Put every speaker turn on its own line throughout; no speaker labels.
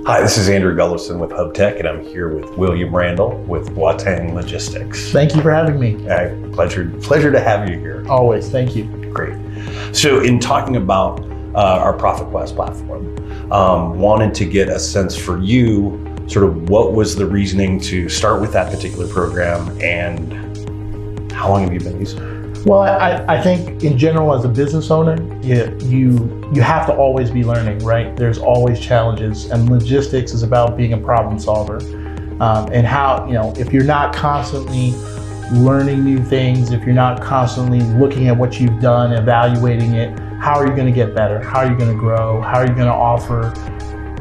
Hi, this is Andrew Gullison with Hub Tech, and I'm here with William Randall with Boateng Logistics.
Thank you for having me.
Pleasure to have you here.
Always, thank you.
Great. So in talking about our ProfitQuest platform, wanted to get a sense for you, sort of what was the reasoning to start with that particular program, and how long have you been using it?
Well, I think in general, as a business owner, you have to always be learning, right? There's always challenges, and logistics is about being a problem solver. And how, if you're not constantly learning new things, if you're not constantly looking at what you've done, evaluating it, how are you going to get better? How are you going to grow? How are you going to offer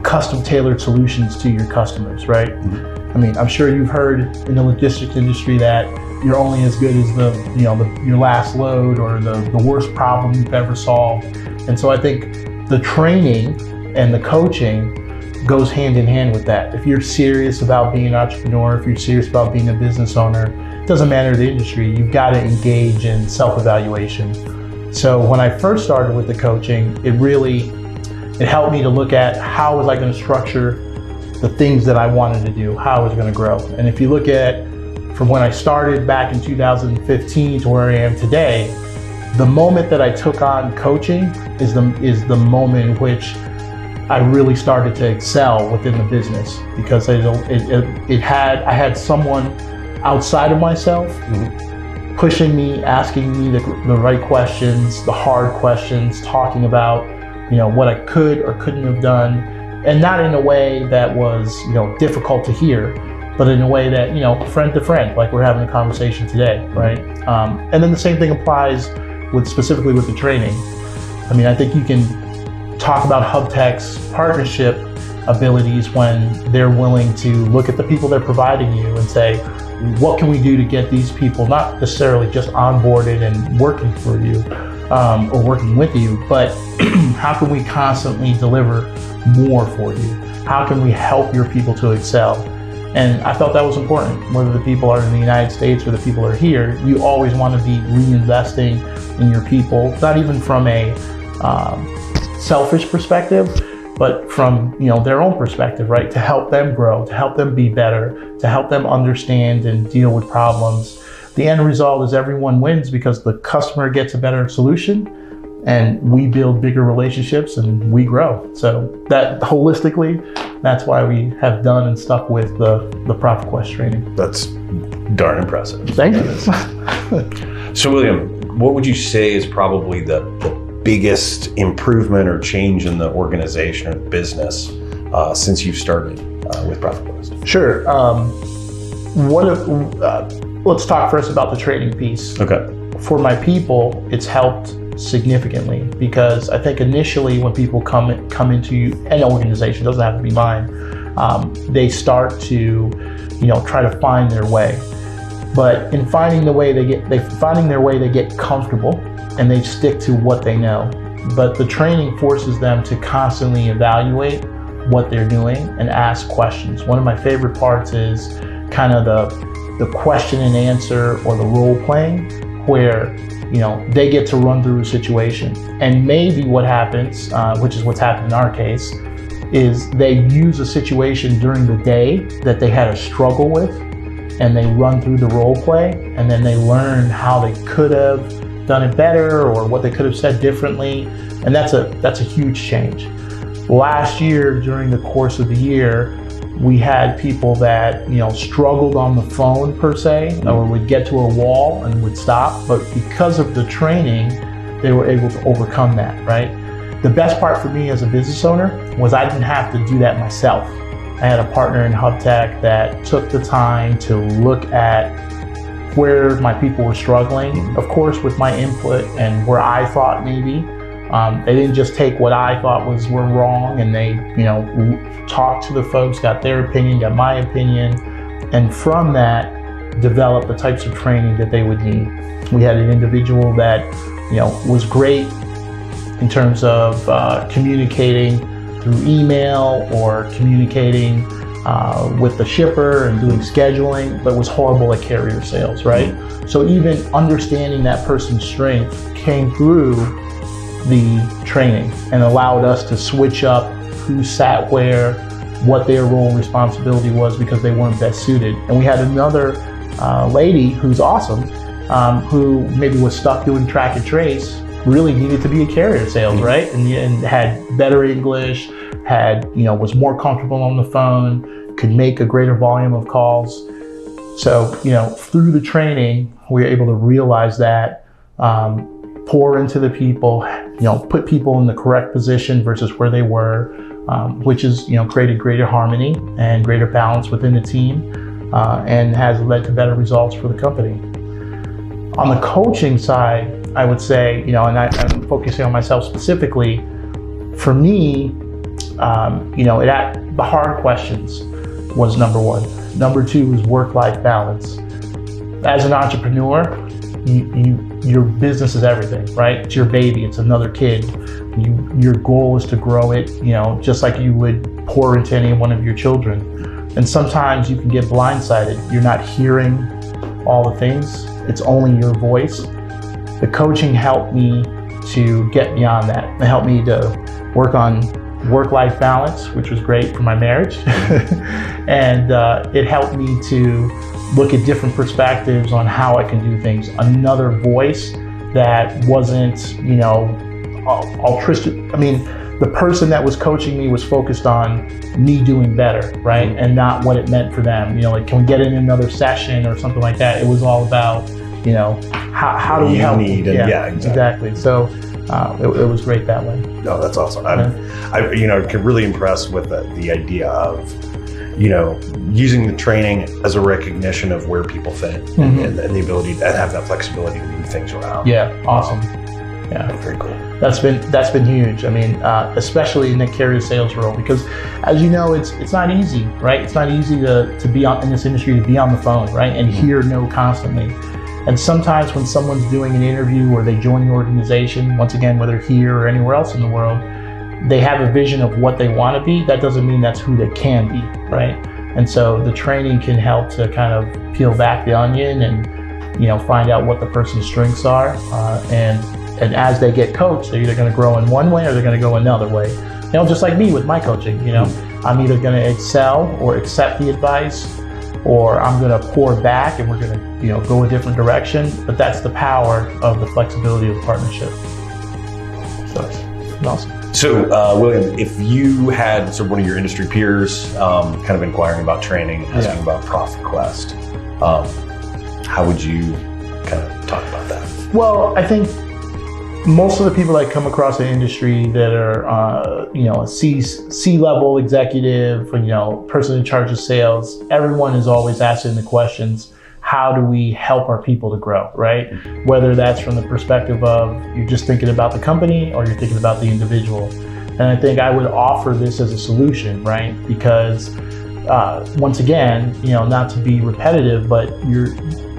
custom tailored solutions to your customers, right? Mm-hmm. I mean, I'm sure you've heard in the logistics industry that you're only as good as your last load or the worst problem you've ever solved. And so I think the training and the coaching goes hand in hand with that. If you're serious about being an entrepreneur, if you're serious about being a business owner, it doesn't matter the industry, you've got to engage in self-evaluation. So when I first started with the coaching, it helped me to look at how was I going to structure the things that I wanted to do, how I was going to grow. And if you look at from when I started back in 2015 to where I am today, the moment that I took on coaching is the moment in which I really started to excel within the business, because I had someone outside of myself mm-hmm. pushing me, asking me the right questions, the hard questions, talking about what I could or couldn't have done, and not in a way that was difficult to hear, but in a way that, friend to friend, like we're having a conversation today, right? And then the same thing applies specifically with the training. I mean, I think you can talk about Hub Tech's partnership abilities when they're willing to look at the people they're providing you and say, what can we do to get these people not necessarily just onboarded and working for you or working with you, but how can we constantly deliver more for you? How can we help your people to excel? And I felt that was important. Whether the people are in the United States or the people are here, you always want to be reinvesting in your people, not even from a selfish perspective, but from their own perspective, right? To help them grow, to help them be better, to help them understand and deal with problems. The end result is everyone wins, because the customer gets a better solution, and we build bigger relationships and we grow. So that holistically, that's why we have done and stuck with the ProfitQuest training.
That's darn impressive.
Thank you.
So William, what would you say is probably the biggest improvement or change in the organization or the business since you started with ProfitQuest?
Sure. Let's talk first about the training piece. Okay. For my people, it's helped significantly, because I think initially when people come into an organization, doesn't have to be mine, they start to try to find their way. But in finding their way, they get comfortable and they stick to what they know. But the training forces them to constantly evaluate what they're doing and ask questions. One of my favorite parts is kind of the question and answer, or the role playing, where they get to run through a situation. And maybe what happens, which is what's happened in our case, is they use a situation during the day that they had a struggle with, and they run through the role play, and then they learn how they could have done it better or what they could have said differently. And that's a huge change. Last year, during the course of the year, we had people that struggled on the phone per se, or would get to a wall and would stop, but because of the training, they were able to overcome that, right? The best part for me as a business owner was I didn't have to do that myself. I had a partner in Hub Tech that took the time to look at where my people were struggling, of course with my input and where I thought maybe. They didn't just take what I thought were wrong, and they, talked to the folks, got their opinion, got my opinion, and from that, developed the types of training that they would need. We had an individual that, was great in terms of communicating through email or communicating with the shipper and doing scheduling, but was horrible at carrier sales, right? So even understanding that person's strength came through the training and allowed us to switch up who sat where, what their role and responsibility was because they weren't best suited. And we had another lady who's awesome, who maybe was stuck doing track and trace, really needed to be a carrier sales, right? And had better English, was more comfortable on the phone, could make a greater volume of calls. So, through the training, we were able to realize that, pour into the people, put people in the correct position versus where they were, which is, created greater harmony and greater balance within the team, and has led to better results for the company. On the coaching side, I would say, and I'm focusing on myself specifically, for me, the hard questions was number one. Number two is work-life balance. As an entrepreneur, your business is everything, right? It's your baby, it's another kid. Your goal is to grow it, just like you would pour into any one of your children. And sometimes you can get blindsided. You're not hearing all the things. It's only your voice. The coaching helped me to get beyond that. It helped me to work on work-life balance, which was great for my marriage. And it helped me to look at different perspectives on how I can do things. Another voice that wasn't, altruistic. The person that was coaching me was focused on me doing better, right? And not what it meant for them. Can we get in another session or something like that? It was all about, how do we help?
Yeah,
exactly. So it was great that way.
No, that's awesome. I could really impressed with the idea of, using the training as a recognition of where people fit and the ability to have that flexibility to move things around.
Yeah, awesome. Yeah,
very cool.
That's been huge. Especially in the carrier sales role, because as you know, it's not easy, right? It's not easy to be in this industry, to be on the phone, right? And hear no constantly. And sometimes when someone's doing an interview or they join the organization, once again, whether here or anywhere else in the world, they have a vision of what they want to be. That doesn't mean that's who they can be, right? And so the training can help to kind of peel back the onion and, find out what the person's strengths are. And as they get coached, they're either going to grow in one way or they're going to go another way. Just like me with my coaching, I'm either going to excel or accept the advice, or I'm going to pour back and we're going to, go a different direction. But that's the power of the flexibility of the partnership. So it's awesome.
So, William, if you had one of your industry peers kind of inquiring about training, asking about ProfitQuest, how would you kind of talk about that?
Well, I think most of the people that come across the industry that are, a C-level executive, person in charge of sales, everyone is always asking the questions, how do we help our people to grow, right? Whether that's from the perspective of you're just thinking about the company or you're thinking about the individual. And I think I would offer this as a solution, right? Because once again, not to be repetitive, but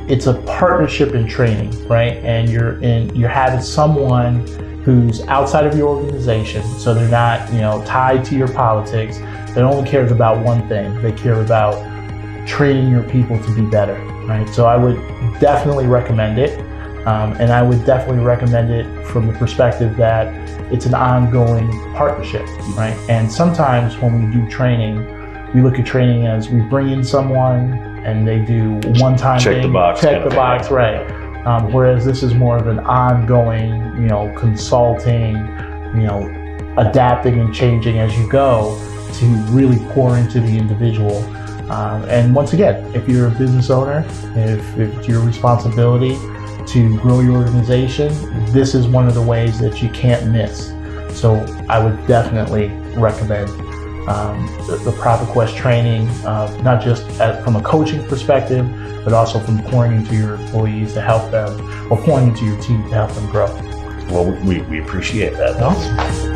it's a partnership in training, right? And you're having someone who's outside of your organization, so they're not, tied to your politics. They only cares about one thing. They care about training your people to be better, right? So I would definitely recommend it. And I would definitely recommend it from the perspective that it's an ongoing partnership, right? And sometimes when we do training, we look at training as we bring in someone and they do one-time
check
thing, check the box, right? Whereas this is more of an ongoing, consulting, adapting and changing as you go to really pour into the individual. And once again, if you're a business owner, if it's your responsibility to grow your organization, this is one of the ways that you can't miss. So I would definitely recommend the ProfitQuest training, not just from a coaching perspective, but also from pouring into your employees to help them, or pouring into your team to help them grow.
Well, we appreciate that.
Awesome.